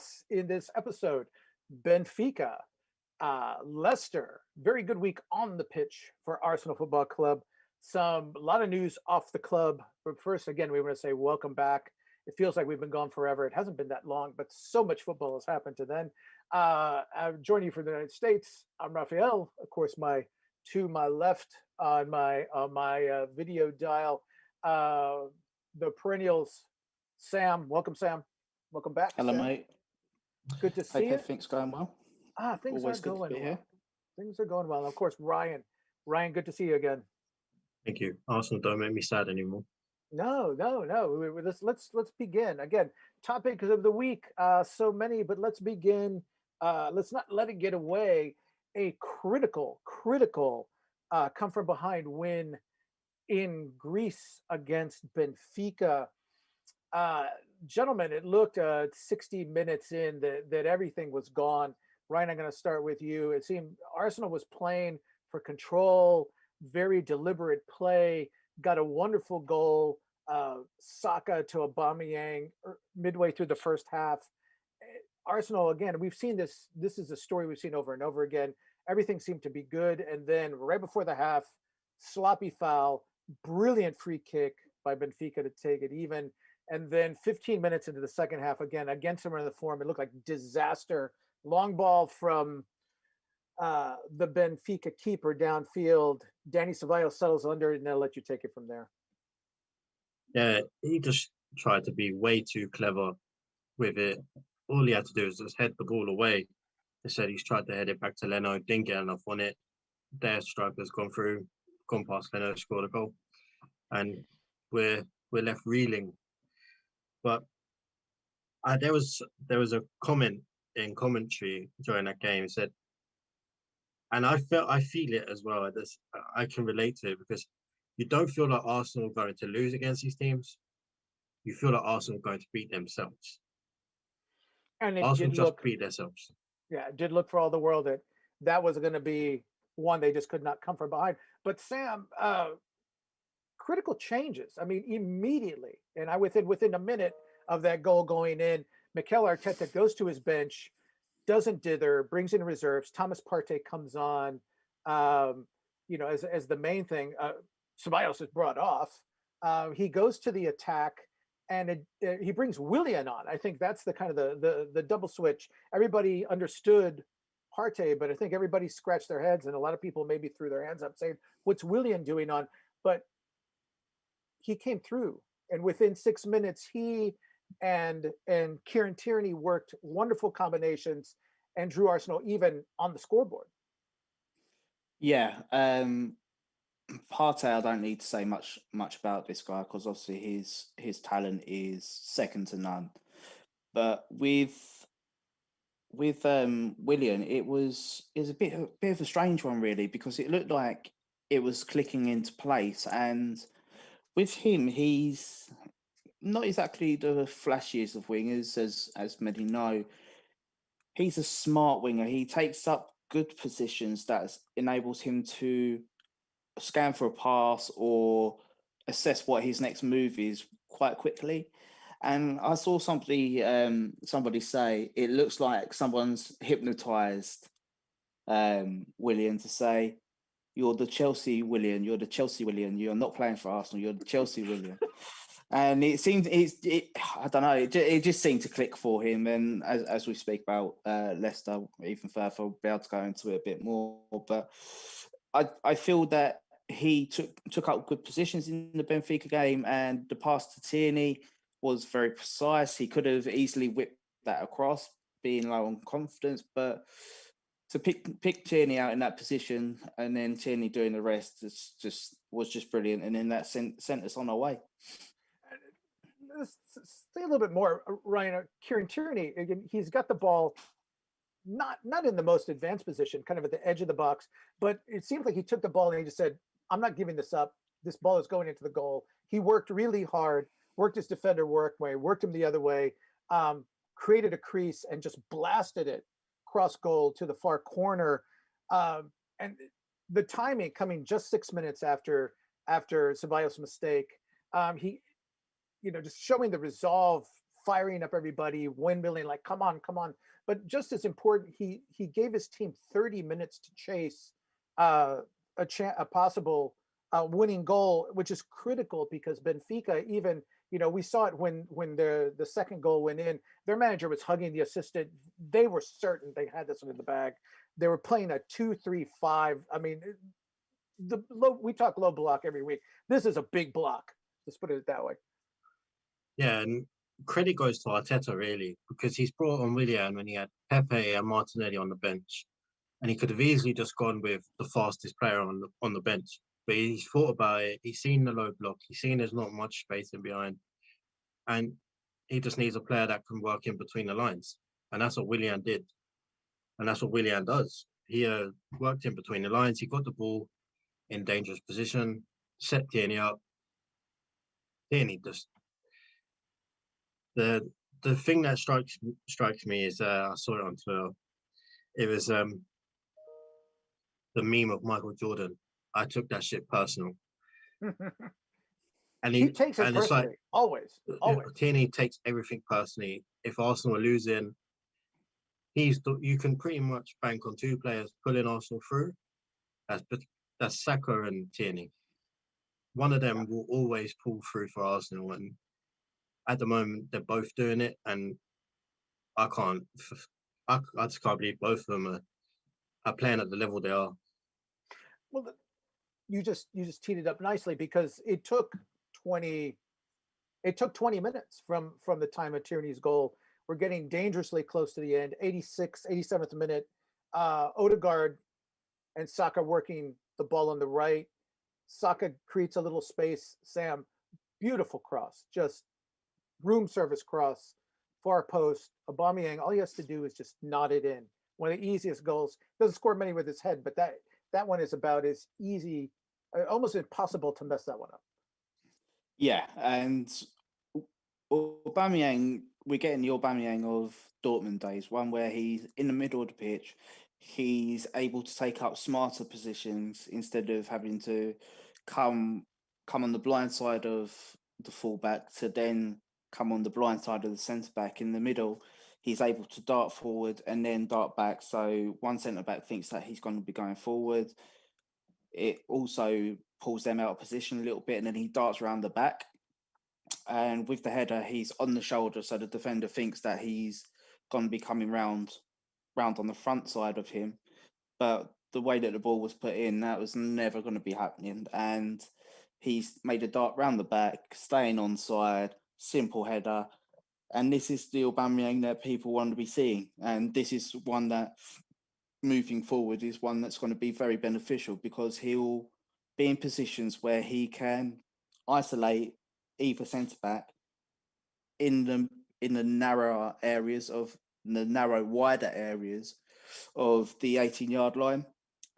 us in this episode. Benfica, Leicester, very good week on the pitch for Arsenal Football Club. A lot of news off the club. But first, again, we want to say welcome back. It feels like we've been gone forever. It hasn't been that long, but so much football has happened to then. I'm joining you from the United States. I'm Raphael, of course. To my left on my video dial, the perennials, Sam. Welcome, Sam. Welcome back. Hello, Sam. mate. Good to see Hope you. everything's going well. Things Always are good to going be well. here. Things are going well. Of course, Ryan. Ryan, good to see you again. Thank you. Arsenal don't make me sad anymore. No. Let's begin again. Topics of the week. So many, but let's begin. Let's not let it get away. A critical come from behind win in Greece against Benfica. Gentlemen, it looked 60 minutes in that everything was gone. Ryan, I'm going to start with you. It seemed Arsenal was playing for control, very deliberate play, got a wonderful goal, Saka to Aubameyang midway through the first half. Arsenal, again, we've seen this. This is a story we've seen over and over again. Everything seemed to be good. And then right before the half, sloppy foul, brilliant free kick by Benfica to take it even. And then 15 minutes into the second half, again, against some of the form, it looked like disaster. Long ball from the Benfica keeper downfield. Danny Ceballos settles under it, and I'll let you take it from there. Yeah, he just tried to be way too clever with it. All he had to do was just head the ball away. They said he's tried to head it back to Leno, didn't get enough on it. Their striker's gone past Leno, scored a goal. And we're left reeling. But there was a comment in commentary during that game said, and I feel it as well. I can relate to it because you don't feel like Arsenal are going to lose against these teams. You feel like Arsenal are going to beat themselves. And it Arsenal did just look, beat themselves. Yeah, it did look for all the world that was going to be one they just could not come from behind. But Sam, critical changes. I mean, immediately, and within a minute of that goal going in, Mikel Arteta goes to his bench, doesn't dither, brings in reserves. Thomas Partey comes on, as the main thing. Ceballos is brought off. He goes to the attack, and he brings Willian on. I think that's the kind of the double switch. Everybody understood Partey, but I think everybody scratched their heads, and a lot of people maybe threw their hands up saying, "What's Willian doing on?" But he came through, and within 6 minutes, he and Kieran Tierney worked wonderful combinations and drew Arsenal even on the scoreboard. Yeah, Partey, I don't need to say much about this guy because obviously his talent is second to none. But with Willian, it was a bit of a strange one really because it looked like it was clicking into place, and with him, he's not exactly the flashiest of wingers, as many know. He's a smart winger. He takes up good positions that enables him to scan for a pass or assess what his next move is quite quickly. And I saw somebody say it looks like someone's hypnotized Willian to say, "You're the Chelsea Willian. You're the Chelsea Willian. You're not playing for Arsenal. You're the Chelsea Willian." And it seemed I don't know. It just seemed to click for him. And as we speak about Leicester even further, we'll be able to go into it a bit more. But I feel that he took up good positions in the Benfica game, and the pass to Tierney was very precise. He could have easily whipped that across, being low on confidence, but to pick Tierney out in that position and then Tierney doing the rest was just brilliant. And then that sent us on our way. Let's say a little bit more, Ryan. Kieran Tierney, again, he's got the ball not in the most advanced position, kind of at the edge of the box, but it seems like he took the ball and he just said, "I'm not giving this up. This ball is going into the goal." He worked really hard, worked his defender worked him the other way, created a crease and just blasted it cross goal to the far corner. And the timing coming just 6 minutes after Ceballos' mistake, he, just showing the resolve firing up everybody, windmilling, like, come on, come on. But just as important, he gave his team 30 minutes to chase a possible winning goal, which is critical because Benfica, even, we saw it when the second goal went in. Their manager was hugging the assistant. They were certain they had this one in the bag. They were playing a 2-3-5. I mean, we talk low block every week. This is a big block. Let's put it that way. Yeah, and credit goes to Arteta really, because he's brought on Willian when he had Pepe and Martinelli on the bench, and he could have easily just gone with the fastest player on the bench. But he's thought about it. He's seen the low block. He's seen there's not much space in behind, and he just needs a player that can work in between the lines, and that's what Willian did, and that's what Willian does. He worked in between the lines. He got the ball in dangerous position, set Tierney up. Tierney just the thing that strikes me is I saw it on Twitter. It was the meme of Michael Jordan. I took that shit personal, and He takes it and it's like personally, always. Tierney takes everything personally. If Arsenal are losing, you can pretty much bank on two players pulling Arsenal through. That's Saka and Tierney. One of them will always pull through for Arsenal, and at the moment they're both doing it, and I just can't believe both of them are playing at the level they are. Well, you just teed it up nicely because it took 20 minutes from the time of Tierney's goal. We're getting dangerously close to the end. 87th minute. Odegaard and Saka working the ball on the right. Saka creates a little space. Sam, beautiful cross, just room service cross, far post. Aubameyang, all he has to do is just nod it in. One of the easiest goals. Doesn't score many with his head, but that one is about as easy, almost impossible to mess that one up. Yeah, and Aubameyang, we're getting the Aubameyang of Dortmund days, one where he's in the middle of the pitch. He's able to take up smarter positions instead of having to come on the blind side of the fullback to then come on the blind side of the centre back in the middle. He's able to dart forward and then dart back. So one centre back thinks that he's going to be going forward. It also pulls them out of position a little bit, and then he darts around the back. And with the header, he's on the shoulder, so the defender thinks that he's going to be coming round on the front side of him. But the way that the ball was put in, that was never going to be happening. And he's made a dart round the back, staying onside, simple header. And this is the Aubameyang that people want to be seeing. And this is one that, moving forward, is one that's going to be very beneficial because he'll be in positions where he can isolate either centre back in the narrower areas of wider areas of the 18-yard line.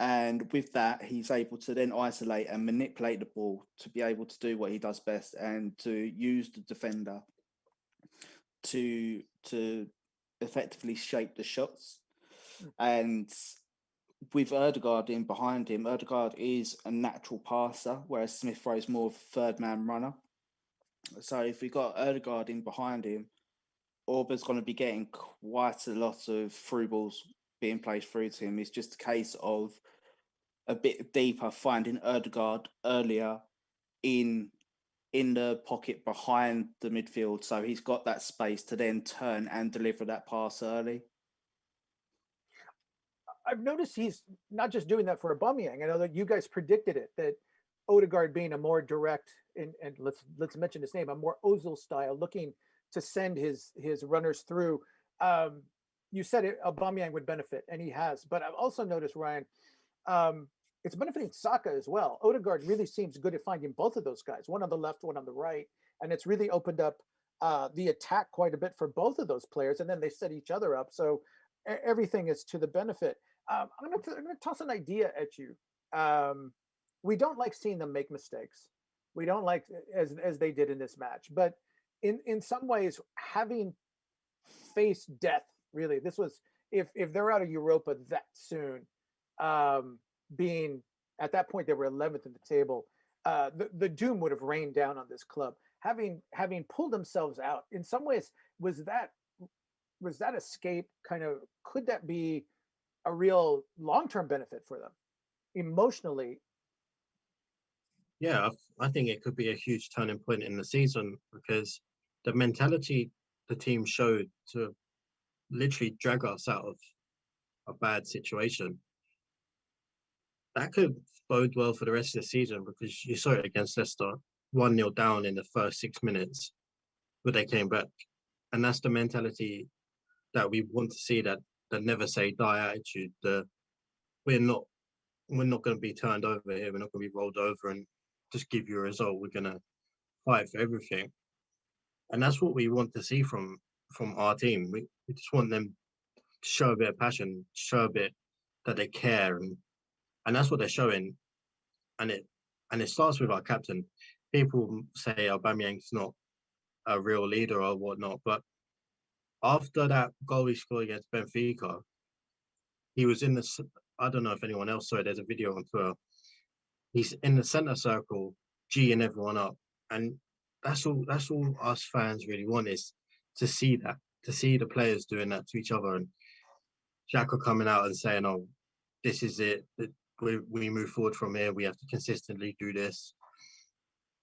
And with that, he's able to then isolate and manipulate the ball to be able to do what he does best and to use the defender to effectively shape the shots. And with Ødegaard in behind him, Ødegaard is a natural passer, whereas Smith Rowe is more of a third-man runner. So if we got Ødegaard in behind him, Orba's going to be getting quite a lot of through balls being played through to him. It's just a case of a bit deeper, finding Ødegaard earlier in the pocket behind the midfield, so he's got that space to then turn and deliver that pass early. I've noticed he's not just doing that for Aubameyang. I know that you guys predicted it, that Odegaard being a more direct, and let's mention his name, a more Ozil style, looking to send his runners through. You said it, Aubameyang would benefit, and he has. But I've also noticed, Ryan, it's benefiting Saka as well. Odegaard really seems good at finding both of those guys, one on the left, one on the right, and it's really opened up the attack quite a bit for both of those players, and then they set each other up. So everything is to the benefit. I'm going to toss an idea at you. We don't like seeing them make mistakes. We don't like as they did in this match. But in some ways, having faced death, really, this was if they're out of Europa that soon, being at that point they were 11th in the table, the doom would have rained down on this club. Having pulled themselves out, in some ways, was that escape kind of, could that be a real long-term benefit for them emotionally? Yeah, I think it could be a huge turning point in the season because the mentality the team showed to literally drag us out of a bad situation, that could bode well for the rest of the season because you saw it against Leicester, 1-0 down in the first 6 minutes, but they came back. And that's the mentality that we want to see, that the never say die attitude. The we're not going to be turned over here. We're not going to be rolled over and just give you a result. We're going to fight for everything. And that's what we want to see from our team. We just want them to show a bit of passion, show a bit that they care, and that's what they're showing. And it starts with our captain. People say Aubameyang's not a real leader or whatnot, but after that goal he scored against Benfica, he was in the. I don't know if anyone else saw it. There's a video on Twitter. He's in the centre circle, G'ing everyone up, and that's all. That's all us fans really want, is to see that, to see the players doing that to each other, and Xhaka coming out and saying, "Oh, this is it. We move forward from here. We have to consistently do this."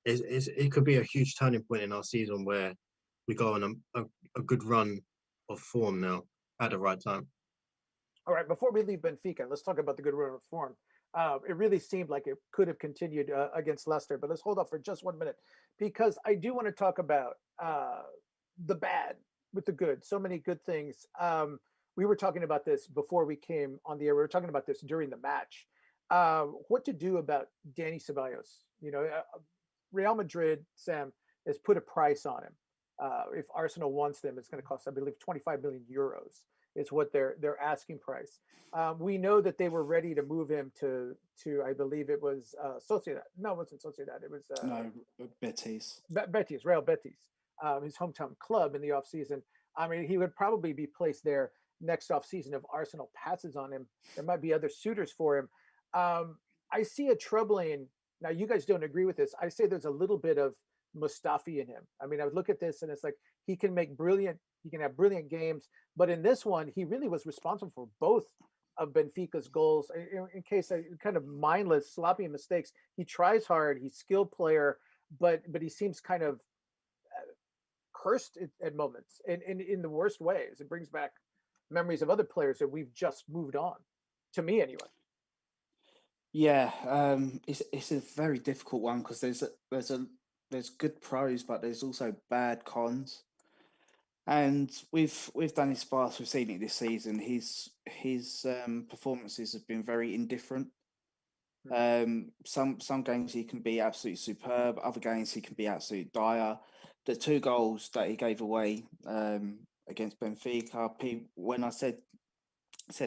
It could be a huge turning point in our season where we go on a good run of form now at the right time. All right, before we leave Benfica, let's talk about the good run of form. It really seemed like it could have continued against Leicester, but let's hold off for just 1 minute because I do want to talk about the bad with the good. So many good things. We were talking about this before we came on the air. We were talking about this during the match. What to do about Danny Ceballos? Real Madrid, Sam, has put a price on him. If Arsenal wants them, it's going to cost, I believe, 25 million euros. Is what their asking price. We know that they were ready to move him to I believe it was Sociedad. No, it wasn't Sociedad. It was No, Betis. Betis, Real Betis, his hometown club in the offseason. I mean, he would probably be placed there next offseason if Arsenal passes on him. There might be other suitors for him. I see a troubling. Now, you guys don't agree with this. I say there's a little bit of Mustafi in him. I mean, I would look at this and it's like he can have brilliant games, but in this one, he really was responsible for both of Benfica's goals. In case I kind of mindless, sloppy mistakes, he tries hard. He's a skilled player, but he seems kind of cursed at moments, and in the worst ways. It brings back memories of other players that we've just moved on. To me, anyway. Yeah, it's a very difficult one because there's good pros, but there's also bad cons. And with Danny Sparks, we've seen it this season. His performances have been very indifferent. Some games he can be absolutely superb. Other games he can be absolutely dire. The 2 goals that he gave away against Benfica, when I said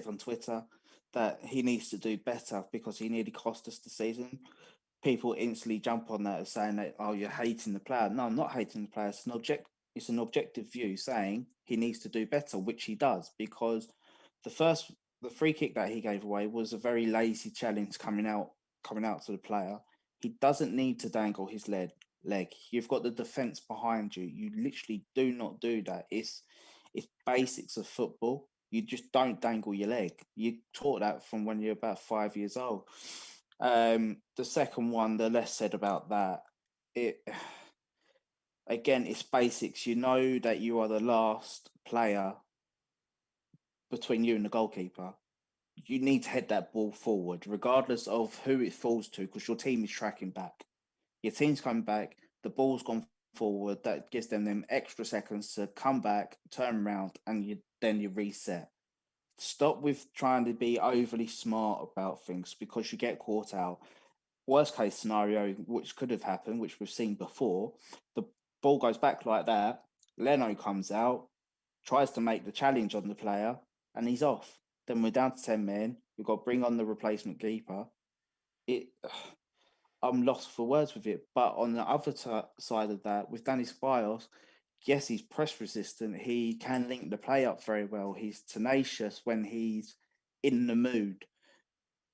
on Twitter that he needs to do better because he nearly cost us the season, people instantly jump on that as saying that, oh, you're hating the player. No, I'm not hating the player. It's an objective view saying he needs to do better, which he does, because the free kick that he gave away was a very lazy challenge coming out to the player. He doesn't need to dangle his leg. You've got the defense behind you. You literally do not do that. It's basics of football. You just don't dangle your leg. You taught that from when you're about 5 years old. The second one, the less said about that, it's basics. You know that you are the last player between you and the goalkeeper. You need to head that ball forward, regardless of who it falls to, because your team is tracking back. Your team's coming back, the ball's gone forward. That gives them extra seconds to come back, turn around, and then you reset. Stop with trying to be overly smart about things because you get caught out. Worst case scenario, which could have happened, which we've seen before, the ball goes back like that. Leno comes out, tries to make the challenge on the player, and he's off. Then we're down to 10 men. We've got to bring on the replacement keeper. I'm lost for words with it. But on the other side of that, with Danny Ceballos, yes, he's press resistant. He can link the play up very well. He's tenacious when he's in the mood.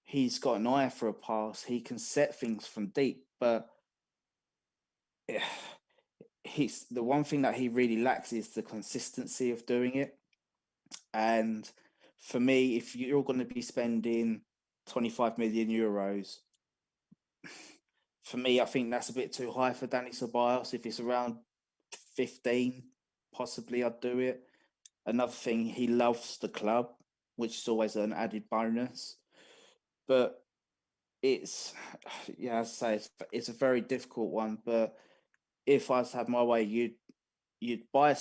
He's got an eye for a pass. He can set things from deep, but he's the one thing that he really lacks is the consistency of doing it. And for me, if you're going to be spending 25 million euros, for me, I think that's a bit too high for Danny Ceballos. If it's around 15, possibly I'd do it. Another thing, he loves the club, which is always an added bonus. But it's, yeah, as I say, it's a very difficult one. But if I was to have my way, you'd buy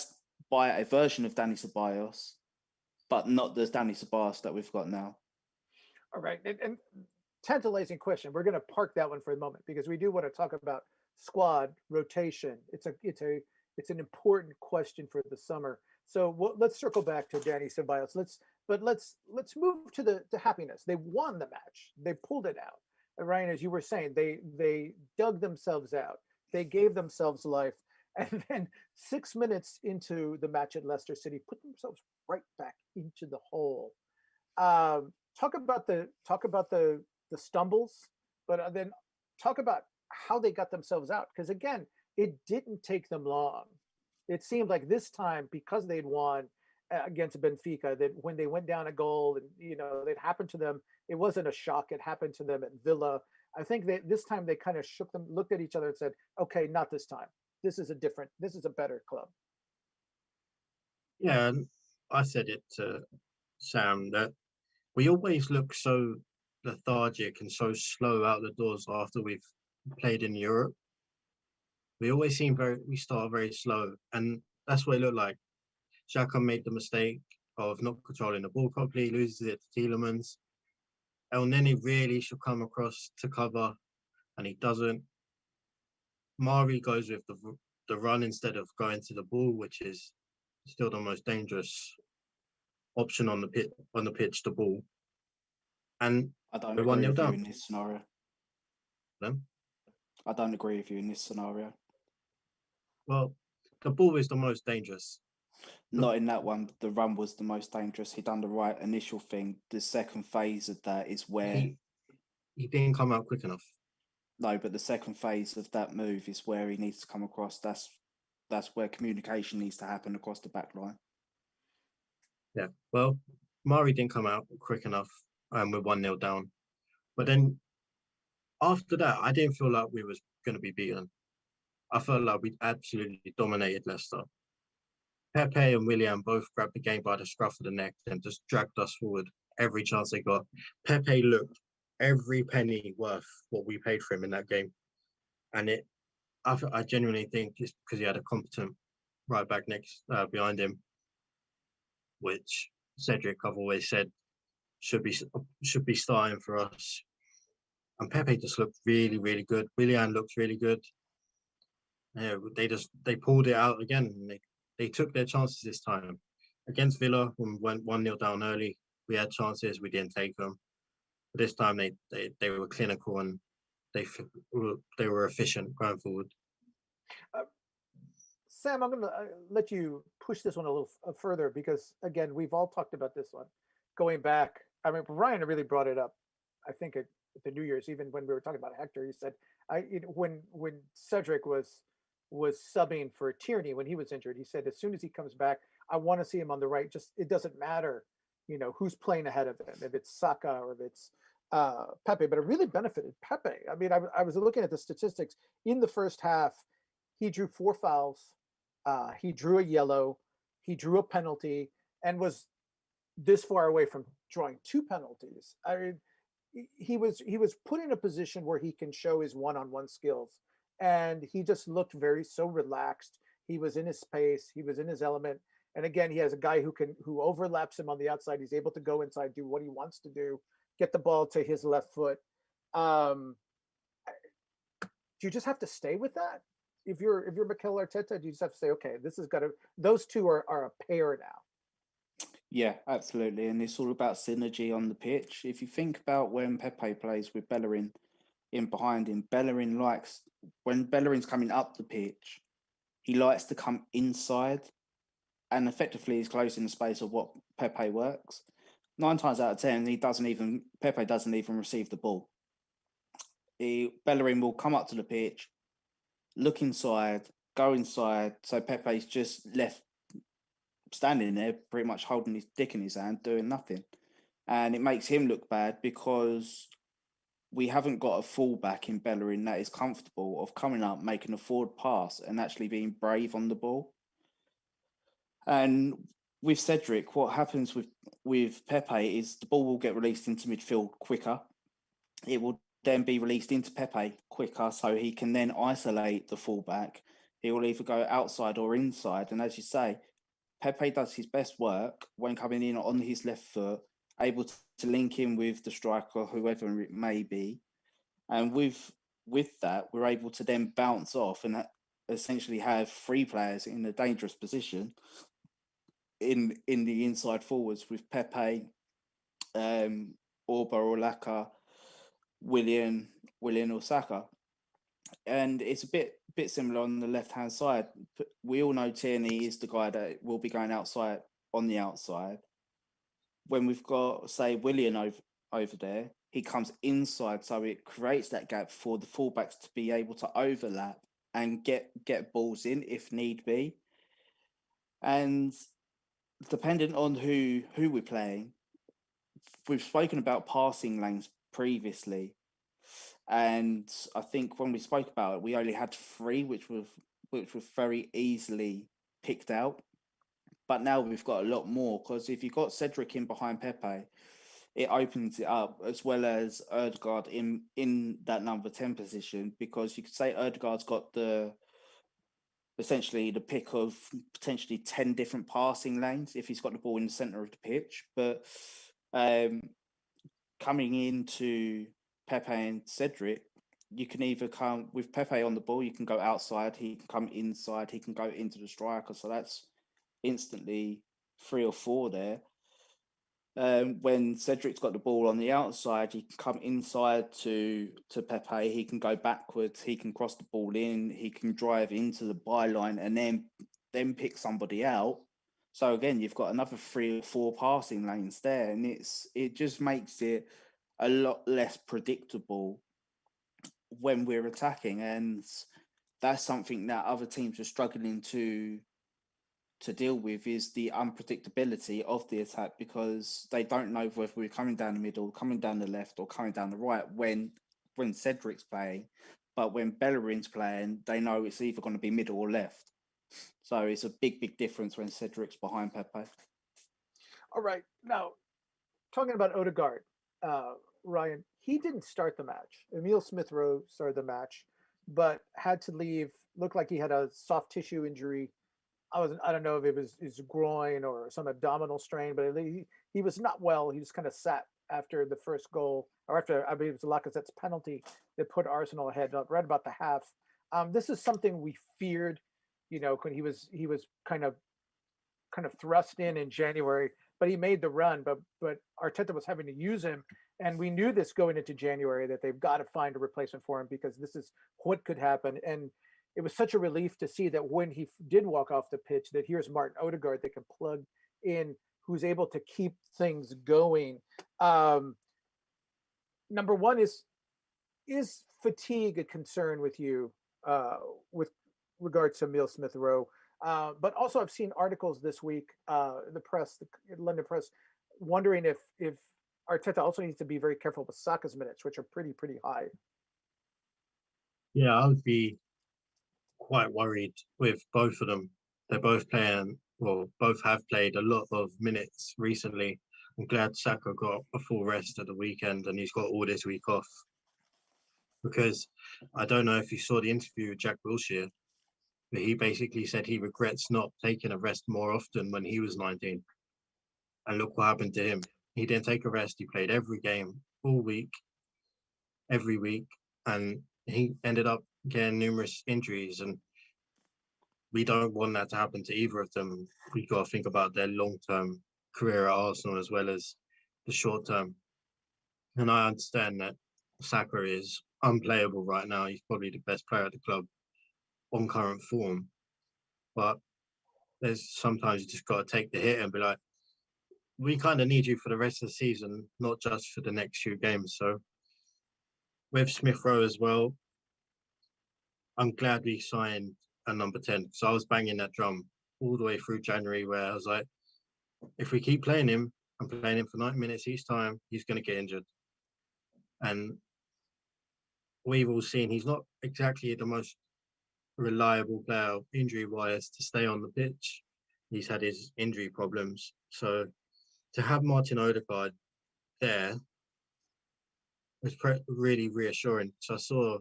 a version of Danny Ceballos, but not the Danny Ceballos that we've got now. All right, and tantalizing question. We're going to park that one for a moment because we do want to talk about squad rotation. It's an important question for the summer. So let's circle back to Danny Ceballos. Let's move to the happiness. They won the match. They pulled it out. And Ryan, as you were saying, they dug themselves out. They gave themselves life, and then 6 minutes into the match at Leicester City, put themselves right back into the hole. Talk about the stumbles, but then talk about how they got themselves out. Because again, it didn't take them long. It seemed like this time, because they'd won against Benfica, that when they went down a goal and it happened to them, it wasn't a shock. It happened to them at Villa. I think that this time they kind of shook them, looked at each other, and said, "Okay, not this time. This is a better club." Yeah, and I said it to Sam that we always look so lethargic and so slow out the doors after we've played in Europe. We always we start very slow, and that's what it looked like. Xhaka made the mistake of not controlling the ball properly, loses it to Tielemans. El Neni really should come across to cover, and he doesn't. Mari goes with the run instead of going to the ball, which is still the most dangerous option on the pitch, the ball. And I don't we're agree 1-0 with you down. in this scenario. Them. I don't agree with you in this scenario. Well, the ball is the most dangerous. Not in that one. The run was the most dangerous. He done the right initial thing. The second phase of that is where he didn't come out quick enough. No, but the second phase of that move is where he needs to come across. That's where communication needs to happen across the back line. Yeah, well, Mari didn't come out quick enough, and we're 1-0 down. But then after that, I didn't feel like we was going to be beaten. I felt like we absolutely dominated Leicester. Pepe and Willian both grabbed the game by the scruff of the neck and just dragged us forward every chance they got. Pepe looked every penny worth what we paid for him in that game. And I genuinely think it's because he had a competent right back behind him, which Cedric, I've always said, should be starting for us. And Pepe just looked really, really good. Willian looked really good. Yeah, they pulled it out again. They took their chances this time. Against Villa, when we went 1-0 down early, we had chances, we didn't take them. But this time they were clinical and they were efficient going forward. Sam, I'm going to let you push this one a little further because, again, we've all talked about this one. Going back, I mean, Ryan really brought it up, I think, at the New Year's, even when we were talking about Hector, he said, when Cedric was subbing for Tierney when he was injured, he said, as soon as he comes back, I want to see him on the right. Just, it doesn't matter, who's playing ahead of him, if it's Saka or if it's Pepe, but it really benefited Pepe. I mean, I was looking at the statistics in the first half. He drew 4 fouls. He drew a yellow. He drew a penalty and was this far away from drawing 2 penalties. I mean, he was put in a position where he can show his one-on-one skills, and he just looked so relaxed. He was in his space. He was in his element. And again, he has a guy who overlaps him on the outside. He's able to go inside, do what he wants to do, get the ball to his left foot. Do you just have to stay with that? If you're Mikel Arteta, do you just have to say, okay, those two are a pair now? Yeah, absolutely. And it's all about synergy on the pitch. If you think about when Pepe plays with Bellerin in behind him, Bellerin when Bellerin's coming up the pitch, he likes to come inside and effectively he's closing the space of what Pepe works. 9 times out of 10, Pepe doesn't even receive the ball. Bellerin will come up to the pitch, look inside, go inside. So Pepe's just left standing there, pretty much holding his dick in his hand, doing nothing. And it makes him look bad because we haven't got a fullback in Bellerin that is comfortable of coming up, making a forward pass and actually being brave on the ball. And with Cedric, what happens with Pepe is the ball will get released into midfield quicker. It will then be released into Pepe quicker, so he can then isolate the fullback. He will either go outside or inside. And as you say, Pepe does his best work when coming in on his left foot, able to link in with the striker, whoever it may be. And with that, we're able to then bounce off and essentially have three players in a dangerous position in the inside forwards with Pepe, Orba or Laka, Willian or Saka. And it's a bit similar on the left hand side. We all know Tierney is the guy that will be going outside on the outside. When we've got, say, Willian over there, he comes inside, so it creates that gap for the fullbacks to be able to overlap and get balls in if need be. And depending on who we're playing, we've spoken about passing lanes previously. And I think when we spoke about it, we only had 3, which was very easily picked out. But now we've got a lot more, because if you've got Cedric in behind Pepe, it opens it up, as well as Ødegaard in that number 10 position, because you could say Ødegaard's got essentially the pick of potentially 10 different passing lanes if he's got the ball in the centre of the pitch. But coming into Pepe and Cedric, you can either come with Pepe on the ball, you can go outside, he can come inside, he can go into the striker. So that's instantly 3 or 4 there. When Cedric's got the ball on the outside, he can come inside to Pepe, he can go backwards, he can cross the ball in, he can drive into the byline and then pick somebody out. So again, you've got another 3 or 4 passing lanes there, and it just makes it a lot less predictable when we're attacking, and that's something that other teams are struggling to deal with, is the unpredictability of the attack, because they don't know whether we're coming down the middle, coming down the left, or coming down the right when Cedric's playing. But when Bellerin's playing, they know it's either going to be middle or left. So it's a big difference when Cedric's behind Pepe. All right, now talking about Ødegaard, Ryan, he didn't start the match. Emil Smith-Rowe started the match, but had to leave. Looked like he had a soft tissue injury. I don't know if it was his groin or some abdominal strain, but he was not well. He just kind of sat after the first goal, or after, I believe it was Lacazette's penalty that put Arsenal ahead right about the half. This is something we feared, when he was kind of thrust in January, but he made the run. But Arteta was having to use him, and we knew this going into January, that they've got to find a replacement for him, because this is what could happen. And it was such a relief to see that when he did walk off the pitch, that here's Martin Ødegaard that can plug in, who's able to keep things going. Number one is fatigue a concern with you, with regards to Emil Smith-Rowe? But also, I've seen articles this week, the press, the London press, wondering if Arteta also needs to be very careful with Saka's minutes, which are pretty high. Yeah, I would be quite worried with both of them. They're both both have played a lot of minutes recently. I'm glad Saka got a full rest at the weekend and he's got all this week off. Because I don't know if you saw the interview with Jack Wilshere, but he basically said he regrets not taking a rest more often when he was 19. And look what happened to him. He didn't take a rest. He played every game, all week, every week, and he ended up getting numerous injuries. And we don't want that to happen to either of them. We've got to think about their long-term career at Arsenal as well as the short-term. And I understand that Saka is unplayable right now. He's probably the best player at the club on current form. But there's sometimes you just got to take the hit and be like, we kind of need you for the rest of the season, not just for the next few games. So with Smith-Rowe as well, I'm glad we signed a number 10. So I was banging that drum all the way through January, where I was like, if we keep playing him and playing him for 90 minutes each time, he's going to get injured. And we've all seen he's not exactly the most reliable player injury-wise to stay on the pitch. He's had his injury problems. So to have Martin Odegaard there was really reassuring. So I saw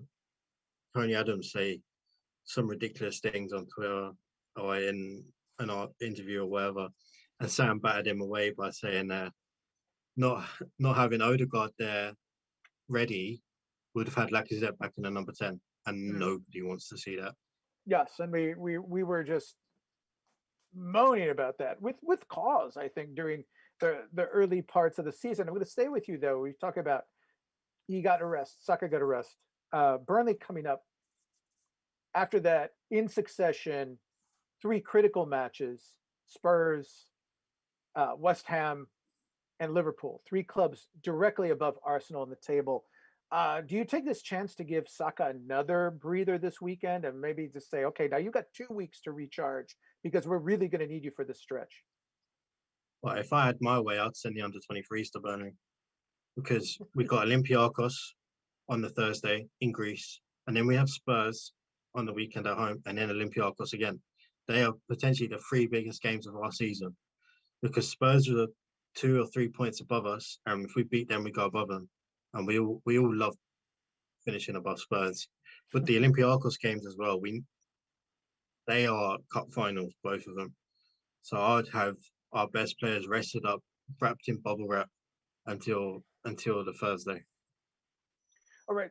Tony Adams say some ridiculous things on Twitter or in an interview or whatever, and Sam battered him away by saying not having Odegaard there ready would have had Lacazette back in the number 10, and nobody wants to see that. Yes, and we were just moaning about that with cause, I think, during the early parts of the season. I'm going to stay with you though. We talk about he got a rest, Saka got a rest. Burnley coming up after that in succession, 3 critical matches: Spurs, West Ham, and Liverpool. 3 clubs directly above Arsenal on the table. Do you take this chance to give Saka another breather this weekend and maybe just say, okay, now you've got 2 weeks to recharge because we're really going to need you for this stretch? Well, if I had my way, I'd send the under-23s to Burnley, because we've got Olympiacos on the Thursday in Greece, and then we have Spurs on the weekend at home, and then Olympiacos again. They are potentially the 3 biggest games of our season, because Spurs are 2 or 3 points above us, and if we beat them, we go above them. And we all love finishing above Spurs. But the Olympiacos games as well, they are cup finals, both of them. So I'd have our best players rested up, wrapped in bubble wrap until the Thursday. All right,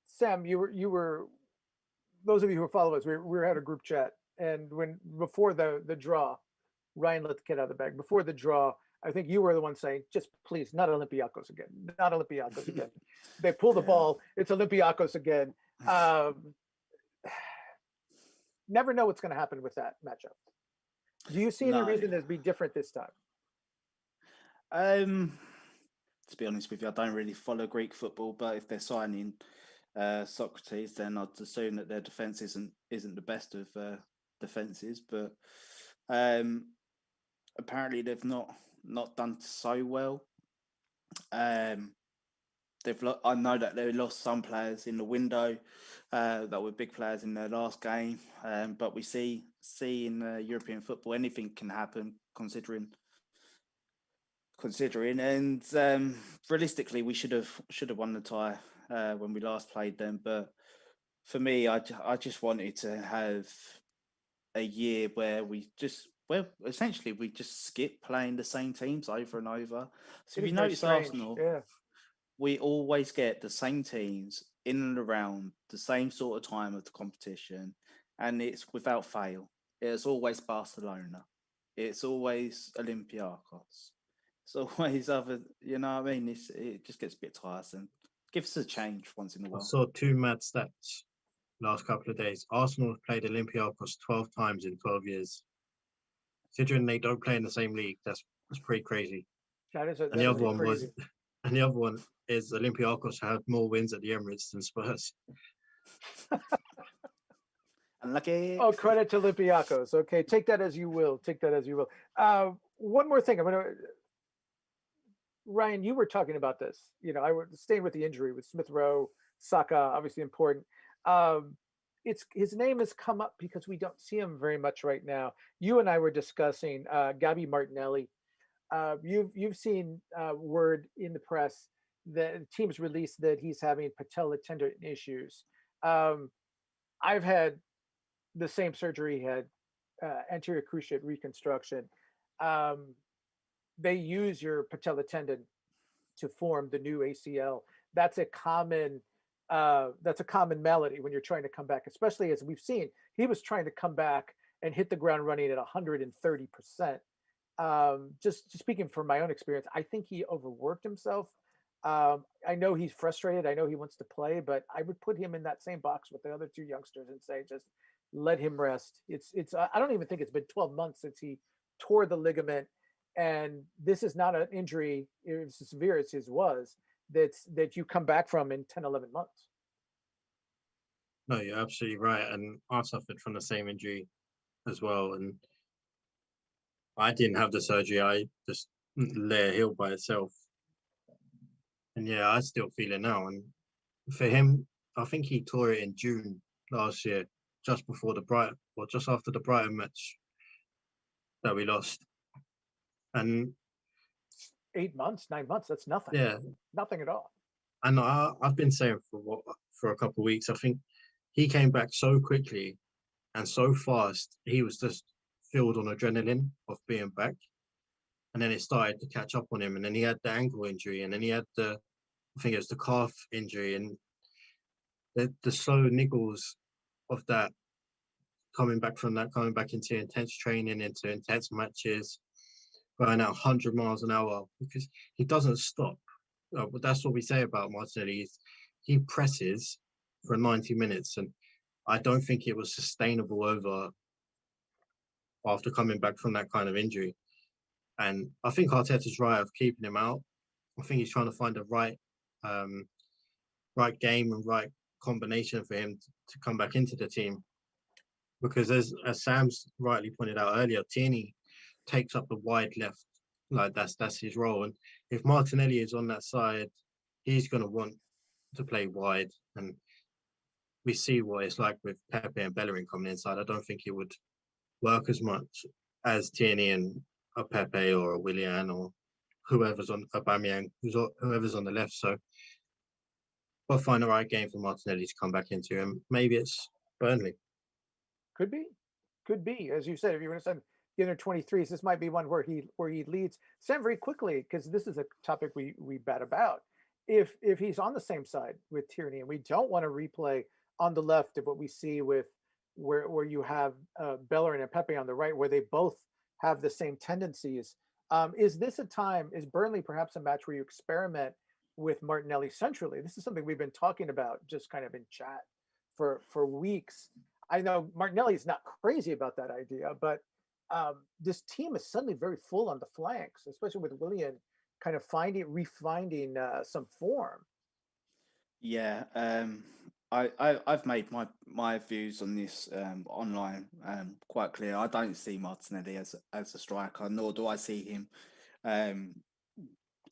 Sam, you were those of you who follow us, we were at a group chat, and before the draw, Ryan let the cat out of the bag. Before the draw, I think you were the one saying, just please, not Olympiacos again. Not Olympiacos again. They pull the ball. It's Olympiacos again. Never know what's going to happen with that matchup. Do you see any reason to be different this time? To be honest with you, I don't really follow Greek football, but if they're signing Socrates, then I'd assume that their defence isn't the best of defences. But apparently they've not done so well. I know that they lost some players in the window that were big players in their last game, but we see in European football anything can happen considering, and realistically we should have won the tie when we last played them. But for me, I just wanted to have a year where essentially we just skip playing the same teams over and over. So if you notice Arsenal, we always get the same teams in and around the same sort of time of the competition, and it's without fail. It's always Barcelona. It's always Olympiacos. It's always other, you know what I mean? It just gets a bit tiresome. Give us a change once in a while. I saw 2 mad stats last couple of days. Arsenal have played Olympiacos 12 times in 12 years. Considering they don't play in the same league, that's pretty crazy. And the other one is Olympiacos have more wins at the Emirates than Spurs. Unlucky. Oh, credit to Olympiacos. Okay, take that as you will. One more thing. Ryan, you were talking about this. You know, I was staying with the injury with Smith Rowe, Saka, obviously important. His name has come up because we don't see him very much right now. You and I were discussing Gabby Martinelli. You've seen word in the press that teams released that he's having patella tendon issues. I've had the same surgery, had anterior cruciate reconstruction. They use your patella tendon to form the new ACL. That's a common malady when you're trying to come back, especially as we've seen. He was trying to come back and hit the ground running at 130%. Just speaking from my own experience, I think he overworked himself. I know he's frustrated. I know he wants to play, but I would put him in that same box with the other 2 youngsters and say, just let him rest. I don't even think it's been 12 months since he tore the ligament. And this is not an injury as severe as his was that you come back from in 10, 11 months. No, you're absolutely right. And I suffered from the same injury as well. And I didn't have the surgery. I just let it heal by itself. And yeah, I still feel it now. And for him, I think he tore it in June last year, just before the Brighton, or just after the Brighton match that we lost. And 8 months, 9 months, that's nothing. yeah, Nothing at all. and I've been saying for a couple of weeks. I think he came back so quickly and so fast. He was just filled on adrenaline of being back, and then it started to catch up on him. And then he had the ankle injury, and then he had I think it was the calf injury, and the slow niggles of that coming back from that, coming back into intense training, into intense matches, going at 100 miles an hour because he doesn't stop. But that's what we say about Martinelli. He presses for 90 minutes, and I don't think it was sustainable over after coming back from that kind of injury. And I think Arteta's right of keeping him out. I think he's trying to find the right game and right combination for him to come back into the team. Because as Sam's rightly pointed out earlier, Tierney takes up the wide left, like that's his role. And if Martinelli is on that side, he's going to want to play wide. And we see what it's like with Pepe and Bellerin coming inside. I don't think it would work as much as Tierney and a Pepe or a Willian or whoever's on Aubameyang, whoever's on the left. So we'll find the right game for Martinelli to come back into, and maybe it's Burnley. Could be. As you said, if you're going to send the under 23s, this might be one where he leads. Sam, very quickly, because this is a topic we bat about. If he's on the same side with Tierney, and we don't want to replay on the left of what we see with where you have Bellerin and Pepe on the right, where they both have the same tendencies. Is this a time? Is Burnley perhaps a match where you experiment with Martinelli centrally? This is something we've been talking about, just kind of in chat for weeks. I know Martinelli is not crazy about that idea, but this team is suddenly very full on the flanks, especially with Willian kind of refinding some form. Yeah, I've made my views on this online quite clear. I don't see Martinelli as a striker, nor do I see him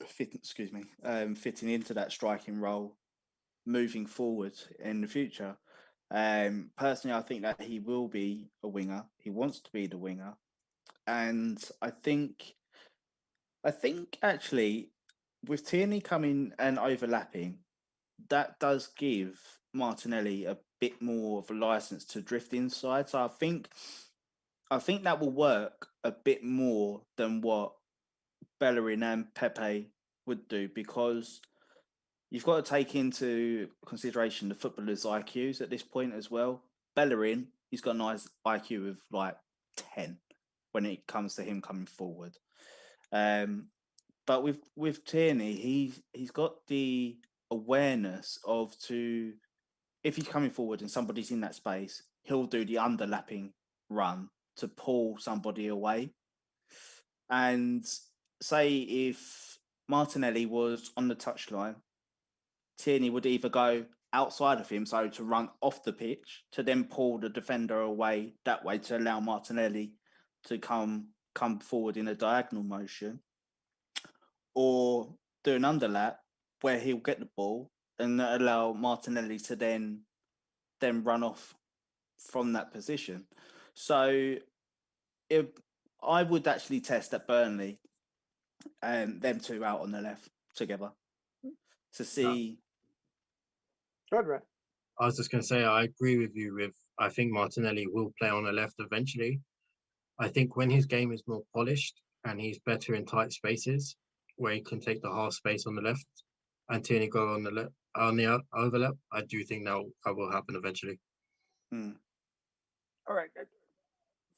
fitting into that striking role moving forward in the future. Personally, I think that he will be a winger. He wants to be the winger, and I think actually with Tierney coming and overlapping, that does give Martinelli a bit more of a license to drift inside. So I think that will work a bit more than what Bellerin and Pepe would do, because you've got to take into consideration the footballer's IQs at this point as well. Bellerin, he's got a nice IQ of like 10 when it comes to him coming forward. But with Tierney, he's got the awareness of if he's coming forward and somebody's in that space, he'll do the underlapping run to pull somebody away. And say if Martinelli was on the touchline, Tierney would either go outside of him, so to run off the pitch, to then pull the defender away that way to allow Martinelli to come forward in a diagonal motion, or do an underlap where he'll get the ball and allow Martinelli to then run off from that position. So I would actually test at Burnley and them two out on the left together to see. Go ahead, Red. I was just going to say, I agree with you. I think Martinelli will play on the left eventually. I think when his game is more polished and he's better in tight spaces, where he can take the half space on the left and Tierney go on the overlap, I do think that will happen eventually. All right.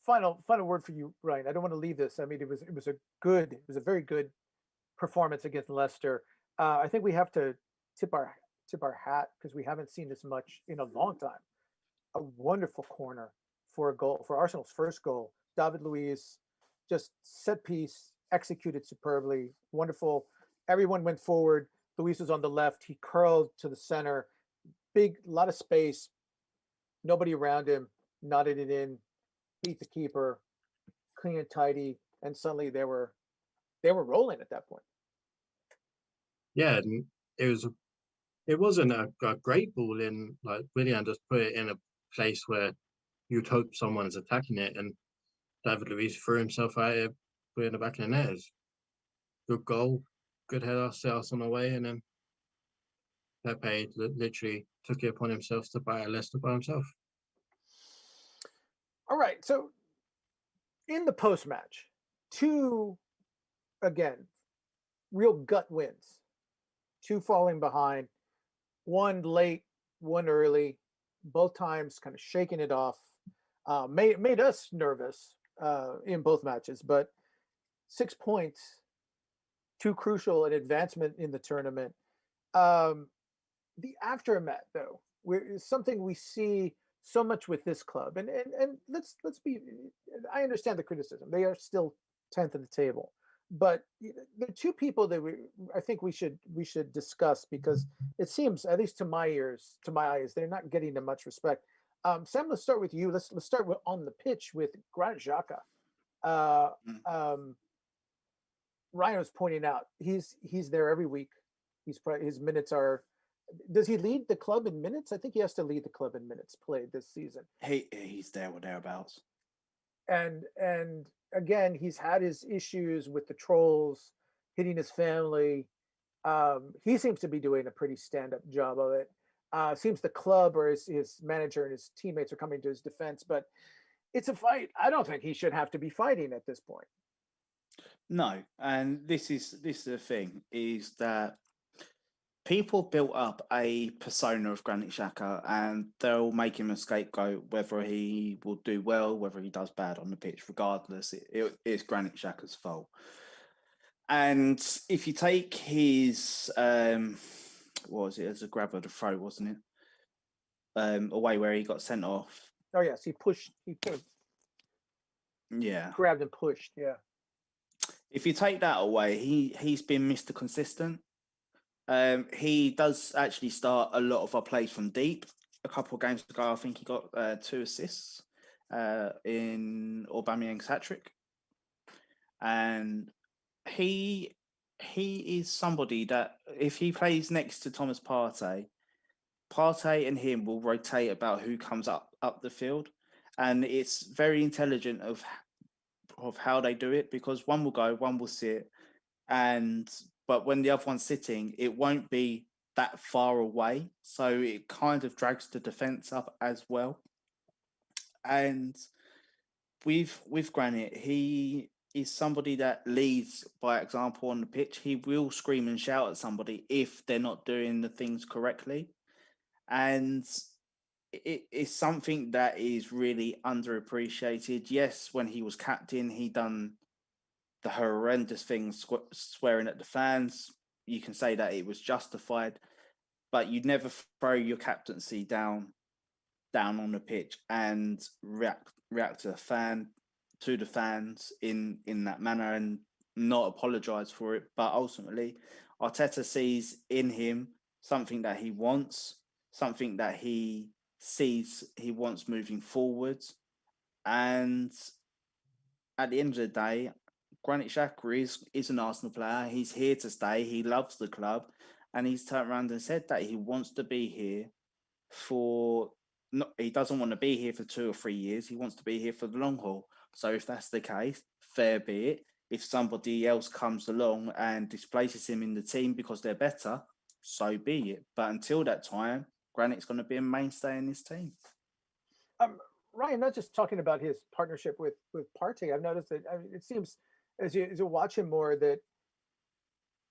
Final word for you, Ryan. I don't want to leave this. I mean, it was a very good performance against Leicester. I think we have to tip our hat, because we haven't seen this much in a long time. A wonderful corner for a goal, for Arsenal's first goal. David Luiz, just set piece, executed superbly, wonderful. Everyone went forward. Luiz was on the left. He curled to the center. Lot of space. nobody around him, knotted it in, beat the keeper, clean and tidy, and suddenly they were rolling at that point. Yeah, and it wasn't a great ball in. Like Willian just put it in a place where you'd hope someone's attacking it, and David Luiz threw himself at it, put it in the back of the net. Good goal, good header, set us on the way, and then Pepe literally took it upon himself to buy Leicester by himself. All right, so in the post match, two again real gut wins, two falling behind, one late, one early, both times kind of shaking it off. Made us nervous in both matches, but 6 points, too crucial an advancement in the tournament. The aftermath, though, is something we see so much with this club, and let's be. I understand the criticism; they are still 10th at the table, but the two people that I think we should discuss, because it seems, at least to my eyes, they're not getting much respect. Sam, let's start with you. Let's start with on the pitch with Granit Xhaka. Ryan was pointing out he's there every week. His minutes are. Does he lead the club in minutes? I think he has to lead the club in minutes played this season. He's there or thereabouts. And again, he's had his issues with the trolls hitting his family. He seems to be doing a pretty stand-up job of it. Seems the club or his manager and his teammates are coming to his defense, but it's a fight. I don't think he should have to be fighting at this point. No, and this is the thing, is that people built up a persona of Granit Xhaka, and they'll make him a scapegoat, whether he will do well, whether he does bad on the pitch. Regardless, it's Granit Xhaka's fault. And if you take his, what was it, as a grab of the throat, wasn't it? Away where he got sent off. Oh yes, he pushed. Yeah, grabbed and pushed. Yeah. If you take that away, he's been Mr. Consistent. He does actually start a lot of our plays from deep. A couple of games ago, I think he got 2 assists in Aubameyang's hat-trick. And he is somebody that if he plays next to Thomas Partey and him will rotate about who comes up the field. And it's very intelligent of how they do it, because one will go, one will sit, but when the other one's sitting, it won't be that far away, so it kind of drags the defense up as well. And with Granit, he is somebody that leads by example on the pitch. He will scream and shout at somebody if they're not doing the things correctly, and it is something that is really underappreciated. Yes, when he was captain, he done the horrendous things, swearing at the fans. You can say that it was justified, but you'd never throw your captaincy down on the pitch and react to the fans in that manner and not apologise for it. But ultimately, Arteta sees in him something that he wants, something that he sees he wants moving forwards. And at the end of the day, Granit Xhaka is an Arsenal player. He's here to stay. He loves the club. And he's turned around and said that he wants to be here he doesn't want to be here for 2 or 3 years. He wants to be here for the long haul. So if that's the case, fair be it. If somebody else comes along and displaces him in the team because they're better, so be it. But until that time, Granit's going to be a mainstay in this team. Ryan, not just talking about his partnership with Partey, I've noticed that it seems as you watch him more that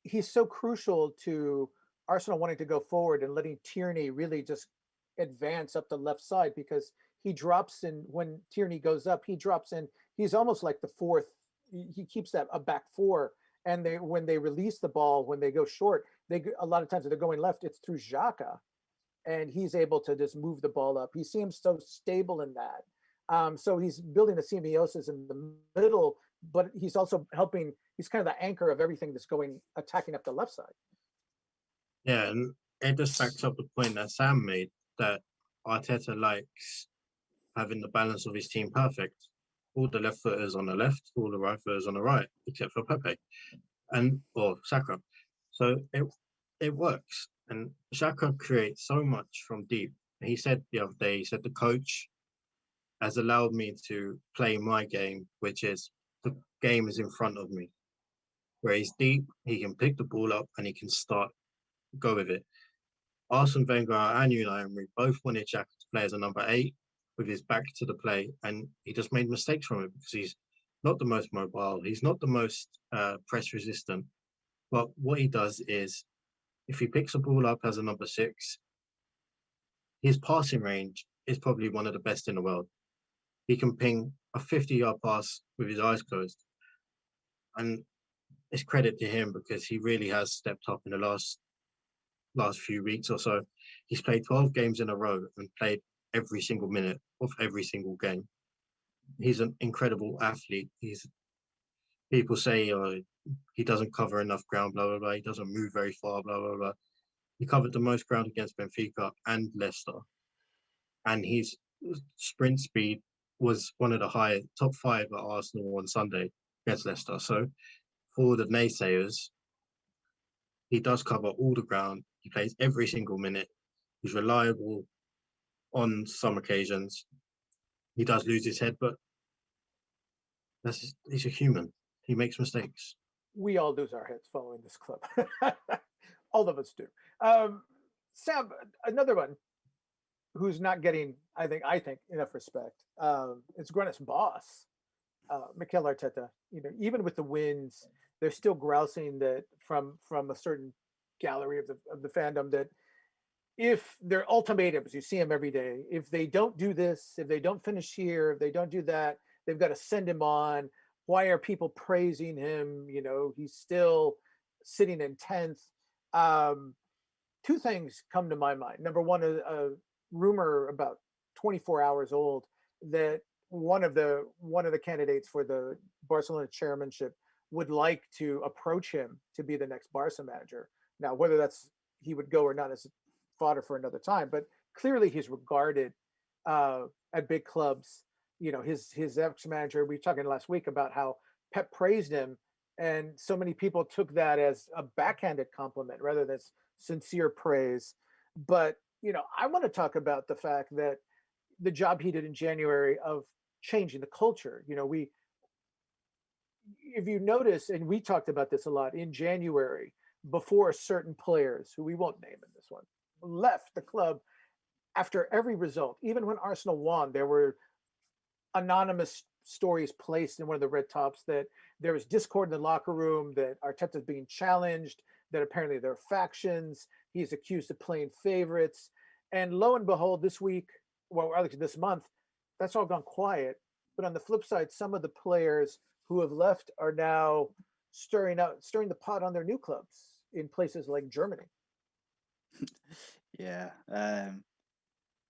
he's so crucial to Arsenal wanting to go forward and letting Tierney really just advance up the left side, because he drops in when Tierney goes up, he drops in. He's almost like the fourth. He keeps that a back four, and when they release the ball, when they go short, a lot of times if they're going left, it's through Xhaka, and he's able to just move the ball up. He seems so stable in that. So he's building a symbiosis in the middle, but he's also helping. He's kind of the anchor of everything that's attacking up the left side. Yeah, and it just backs up the point that Sam made, that Arteta likes having the balance of his team perfect. All the left footers on the left, all the right footers on the right, except for Pepe or Saka. So it works. And Saka creates so much from deep. He said the other day, he said the coach has allowed me to play my game, which is the game is in front of me. Where he's deep, he can pick the ball up and he can go with it. Arsene Wenger and Unai Emery both wanted Xhaka to play as a number 8 with his back to the play, and he just made mistakes from it because he's not the most mobile, he's not the most press resistant. But what he does is, if he picks a ball up as a number 6, his passing range is probably one of the best in the world. He can ping a 50-yard pass with his eyes closed, and it's credit to him because he really has stepped up in the last few weeks or so. He's played 12 games in a row and played every single minute of every single game. He's an incredible athlete. People say he doesn't cover enough ground, blah, blah, blah. He doesn't move very far, blah, blah, blah. He covered the most ground against Benfica and Leicester. And his sprint speed was one of the top 5 at Arsenal on Sunday against Leicester. So for the naysayers, he does cover all the ground. He plays every single minute. He's reliable on some occasions. He does lose his head, but he's a human. He makes mistakes. We all lose our heads following this club. All of us do. Sam, another one who's not getting, I think, enough respect. It's Granit's boss, Mikel Arteta. You know, even with the wins, they're still grousing that from a certain gallery of the fandom that if their ultimatums, you see them every day, if they don't do this, if they don't finish here, if they don't do that, they've got to send him on. Why are people praising him? You know, he's still sitting in 10th. Two things come to my mind. Number one, a rumor about 24 hours old that one of the candidates for the Barcelona chairmanship would like to approach him to be the next Barca manager. Now, whether he would go or not is fodder for another time, but clearly he's regarded at big clubs. You know, his ex-manager, we were talking last week about how Pep praised him, and so many people took that as a backhanded compliment rather than sincere praise. But, you know, I want to talk about the fact that the job he did in January of changing the culture. You know, if you notice, and we talked about this a lot in January, before certain players who we won't name in this one left the club after every result, even when Arsenal won, there were anonymous stories placed in one of the red tops that there was discord in the locker room, that Arteta's being challenged, that apparently there are factions. He's accused of playing favorites. And lo and behold, this week, well, actually this month, that's all gone quiet. But on the flip side, some of the players who have left are now stirring the pot on their new clubs in places like Germany. Yeah.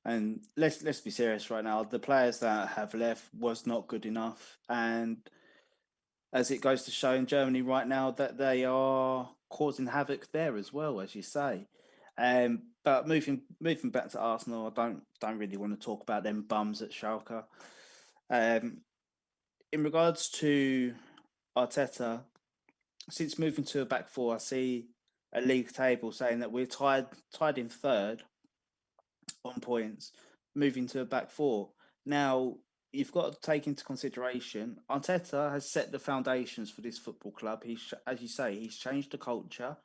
And let's be serious right now. The players that have left was not good enough. And as it goes to show in Germany right now that they are causing havoc there as well, as you say. But moving back to Arsenal, I don't really want to talk about them bums at Schalke. In regards to Arteta, since moving to a back 4, I see a league table saying that we're tied in 3rd on points, moving to a back 4. Now, you've got to take into consideration, Arteta has set the foundations for this football club. As you say, he's changed the culture.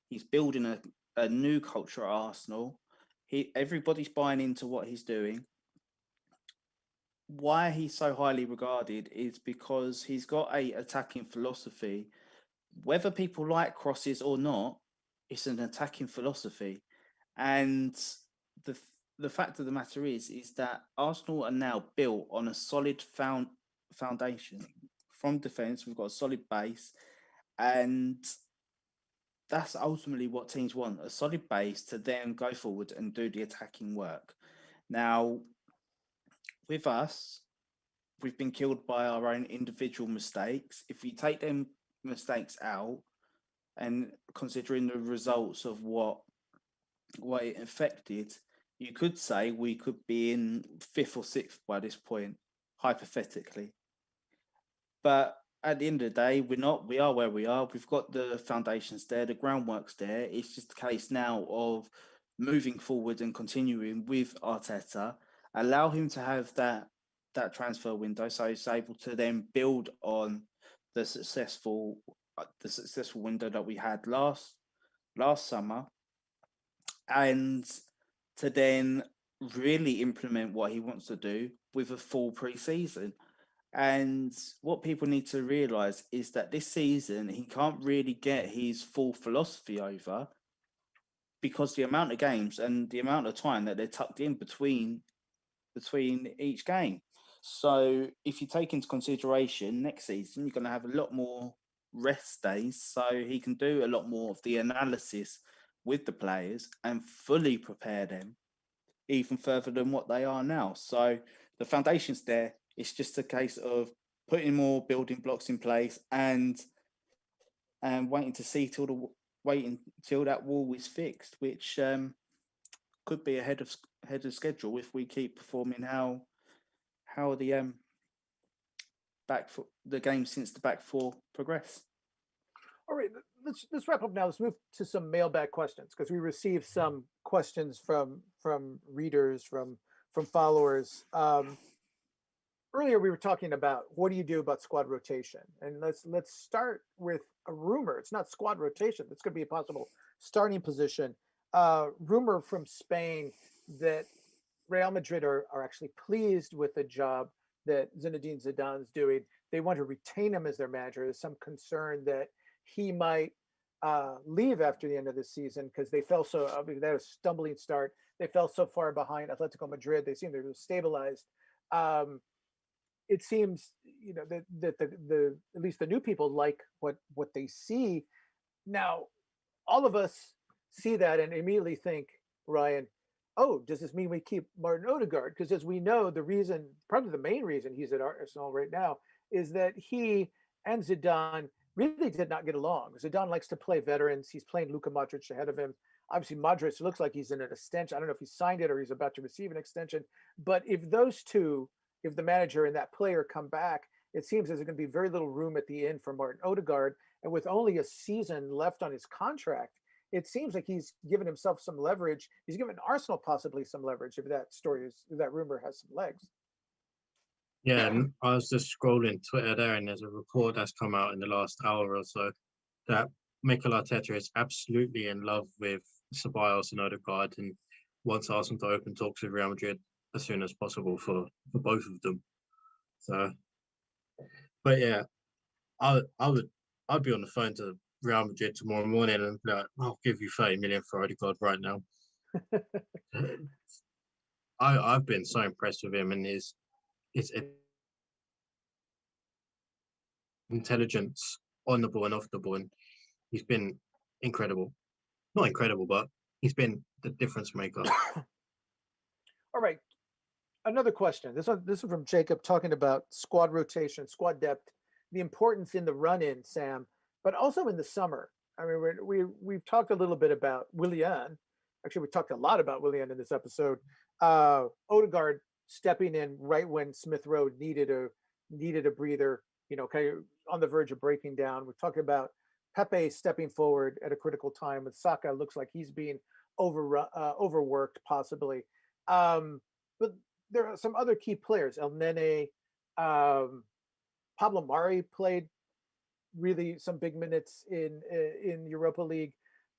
He's building a new culture at Arsenal. Everybody's buying into what he's doing. Why he's so highly regarded is because he's got a attacking philosophy. Whether people like crosses or not, it's an attacking philosophy. And the fact of the matter is that Arsenal are now built on a solid foundation. From defence, we've got a solid base, and that's ultimately what teams want, a solid base to then go forward and do the attacking work. Now, with us, we've been killed by our own individual mistakes. If we take them mistakes out, and considering the results of what it affected, you could say we could be in 5th or 6th by this point, hypothetically. But at the end of the day, we're not. We are where we are. We've got the foundations there, the groundwork's there. It's just a case now of moving forward and continuing with Arteta. Allow him to have that transfer window, so he's able to then build on the successful window that we had last summer, and to then really implement what he wants to do with a full pre-season. And what people need to realize is that this season he can't really get his full philosophy over because the amount of games and the amount of time that they're tucked in between each game. So if you take into consideration next season, you're going to have a lot more rest days, so he can do a lot more of the analysis with the players and fully prepare them even further than what they are now. So the foundation's there. It's just a case of putting more building blocks in place and waiting until that wall is fixed, which could be ahead of schedule if we keep performing how the the game since the back four progress. All right, let's wrap up now. Let's move to some mailbag questions because we received some questions from readers, from followers. Earlier we were talking about what do you do about squad rotation, and let's start with a rumor. It's not squad rotation. It's going to be a possible starting position. Rumor from Spain that Real Madrid are actually pleased with the job that Zinedine Zidane's doing. They want to retain him as their manager. There's some concern that he might leave after the end of the season because they fell so. I mean, they had a stumbling start. They fell so far behind Atletico Madrid. They seem to have stabilized. It seems, that the at least the new people like what they see. Now, all of us see that and immediately think, Ryan, oh, does this mean we keep Martin Odegaard? Because as we know, the reason, probably the main reason he's at Arsenal right now is that he and Zidane really did not get along. Zidane likes to play veterans. He's playing Luka Modric ahead of him. Obviously, Modric looks like he's in an extension. I don't know if he signed it or he's about to receive an extension. But if those two, if the manager and that player come back, it seems there's going to be very little room at the end for Martin Odegaard. And with only a season left on his contract, it seems like he's given himself some leverage. He's given Arsenal possibly some leverage if that rumor has some legs. Yeah, and I was just scrolling Twitter there, and there's a report that's come out in the last hour or so that Mikel Arteta is absolutely in love with Ceballos and Odegaard and wants Arsenal to open talks with Real Madrid as soon as possible for both of them. So, but yeah, I'd be on the phone to Real Madrid tomorrow morning and be like, I'll give you 30 million for Odegaard right now. I've been so impressed with him and his intelligence on the ball and off the ball, and he's been incredible. Not incredible, but he's been the difference maker. All right, another question. This is from Jacob talking about squad rotation, squad depth, the importance in the run-in, Sam, but also in the summer. I mean, we've talked a little bit about Willian. Actually, we talked a lot about Willian in this episode. Odegaard stepping in right when Smith Rowe needed a breather, kind of on the verge of breaking down. We're talking about Pepe stepping forward at a critical time. With Saka, looks like he's being overworked, possibly. But there are some other key players. El Nene, Pablo Mari played really some big minutes in Europa League.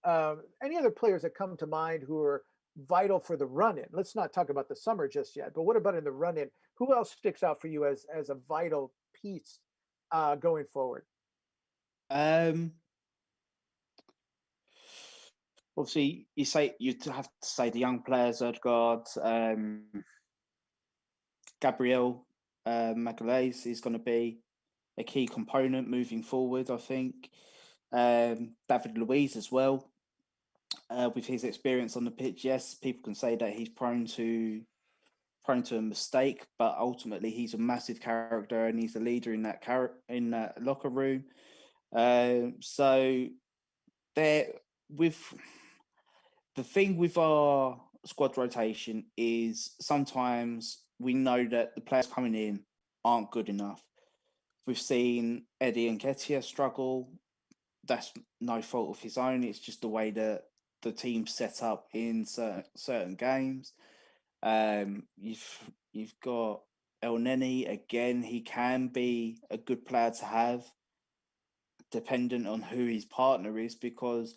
Any other players that come to mind who are vital for the run-in? Let's not talk about the summer just yet, but what about in the run-in? Who else sticks out for you as a vital piece going forward? Obviously, you'd have to say the young players, Odegaard, Gabriel Magalhaes is going to be a key component moving forward, I think. David Luiz as well, with his experience on the pitch. Yes, people can say that he's prone to a mistake, but ultimately he's a massive character and he's a leader in that locker room. So there, with the thing with our squad rotation is sometimes we know that the players coming in aren't good enough. We've seen Eddie Nketiah struggle. That's no fault of his own. It's just the way that the team's set up in certain games. You've got El Neni again. He can be a good player to have, dependent on who his partner is, because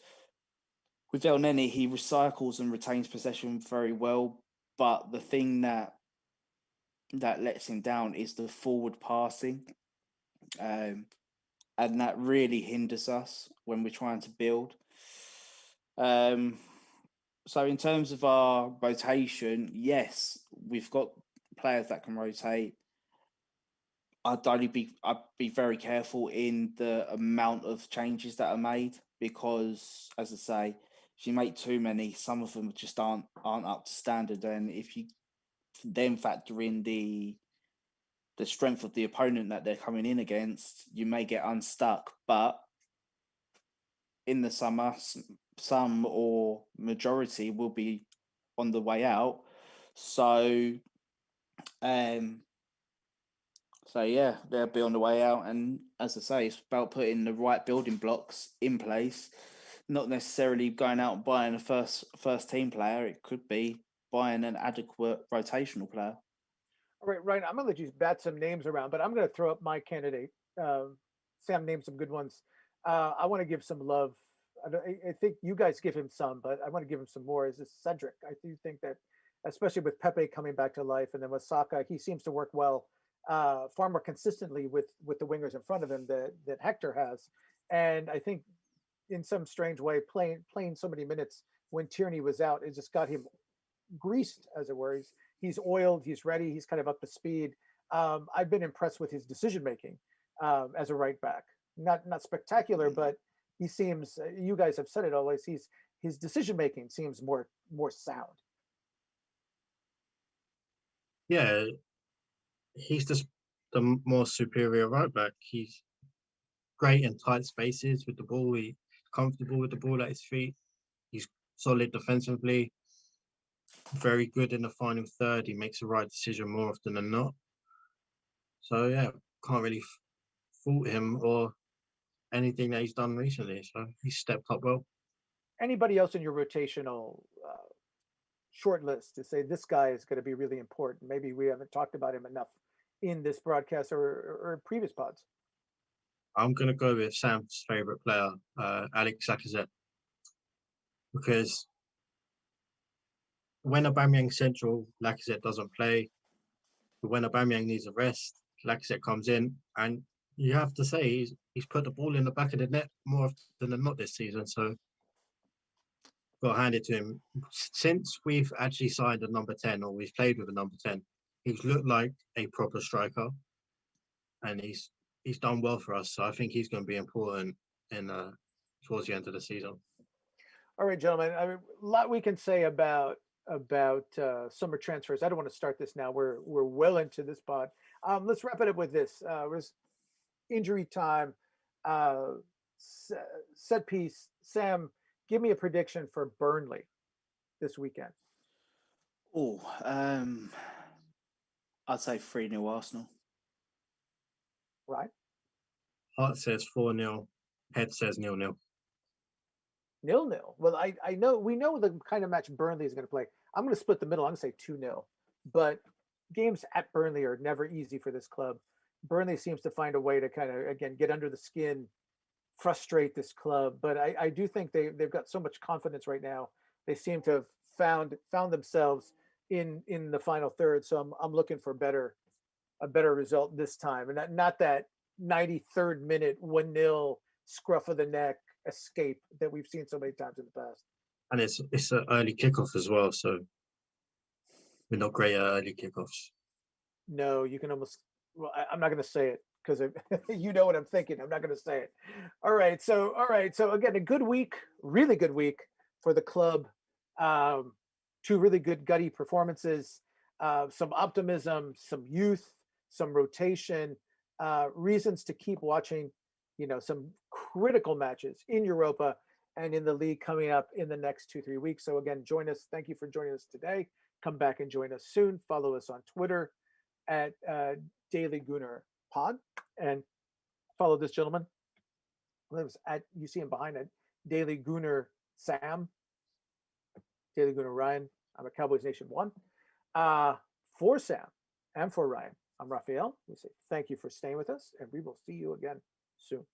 with El Neni, he recycles and retains possession very well. But the thing that lets him down is the forward passing. And that really hinders us when we're trying to build. So in terms of our rotation, yes, we've got players that can rotate. I'd be very careful in the amount of changes that are made, because, as I say, if you make too many, some of them just aren't up to standard. And if you then factor in the strength of the opponent that they're coming in against, you may get unstuck. But in the summer, some or majority will be on the way out. So yeah, they'll be on the way out. And as I say, it's about putting the right building blocks in place, not necessarily going out and buying a first team player. It could be buying an adequate rotational player. All right, Ryan, I'm going to let you bat some names around, but I'm going to throw up my candidate. Sam named some good ones. I want to give some love. I think you guys give him some, but I want to give him some more. Is this Cedric? I do think that, especially with Pepe coming back to life, and then with Saka, he seems to work well, far more consistently with the wingers in front of him that Hector has. And I think, in some strange way, playing so many minutes when Tierney was out, it just got him greased, as it were. He's oiled, he's ready, he's kind of up to speed. I've been impressed with his decision making as a right back. Not spectacular, but he seems. You guys have said it always. His decision making seems more sound. Yeah, he's just the more superior right back. He's great in tight spaces with the ball. He's comfortable with the ball at his feet. He's solid defensively. Very good in the final third. He makes the right decision more often than not. So yeah, can't really fault him or anything that he's done recently. So he's stepped up well. Anybody else in your rotational short list to say this guy is going to be really important? Maybe we haven't talked about him enough in this broadcast or previous pods. I'm going to go with Sam's favourite player, Alex Lacazette, because when Aubameyang's central, Lacazette doesn't play. But when Aubameyang needs a rest, Lacazette comes in, and you have to say he's put the ball in the back of the net more often than not this season. So got to hand it to him. Since we've actually signed a number 10, or we've played with a number 10, he's looked like a proper striker, and he's done well for us. So I think he's going to be important in towards the end of the season. All right, gentlemen. I mean, a lot we can say about summer transfers. I don't want to start this now. We're well into this pod. Let's wrap it up with this. It was injury time, set piece. Sam, give me a prediction for Burnley this weekend. Oh, I'd say 3-0 Arsenal. Right? Heart says 4-0. Head says 0-0. 0-0. Well, I know we know the kind of match Burnley is going to play. I'm going to split the middle. I'm going to say 2-0. But games at Burnley are never easy for this club. Burnley seems to find a way to kind of, again, get under the skin, frustrate this club. But I do think they've got so much confidence right now. They seem to have found themselves in the final third. So I'm looking for a better result this time, and not that 93rd minute 1-0 scruff of the neck escape that we've seen so many times in the past. And it's an early kickoff as well, so we're not great at early kickoffs. No, you can almost. Well, I'm not going to say it because you know what I'm thinking. I'm not going to say it. All right. So again, a good week, really good week for the club. 2 really good gutty performances, some optimism, some youth, some rotation, reasons to keep watching. Some critical matches in Europa, and in the league coming up in the next 2-3 weeks. So again, join us. Thank you for joining us today. Come back and join us soon. Follow us on Twitter at Daily Gooner Pod, and follow this gentleman. You see him behind it, Daily Gooner Sam, Daily Gooner Ryan. I'm a Cowboys Nation 1. For Sam and for Ryan, I'm Raphael. We say thank you for staying with us, and we will see you again soon.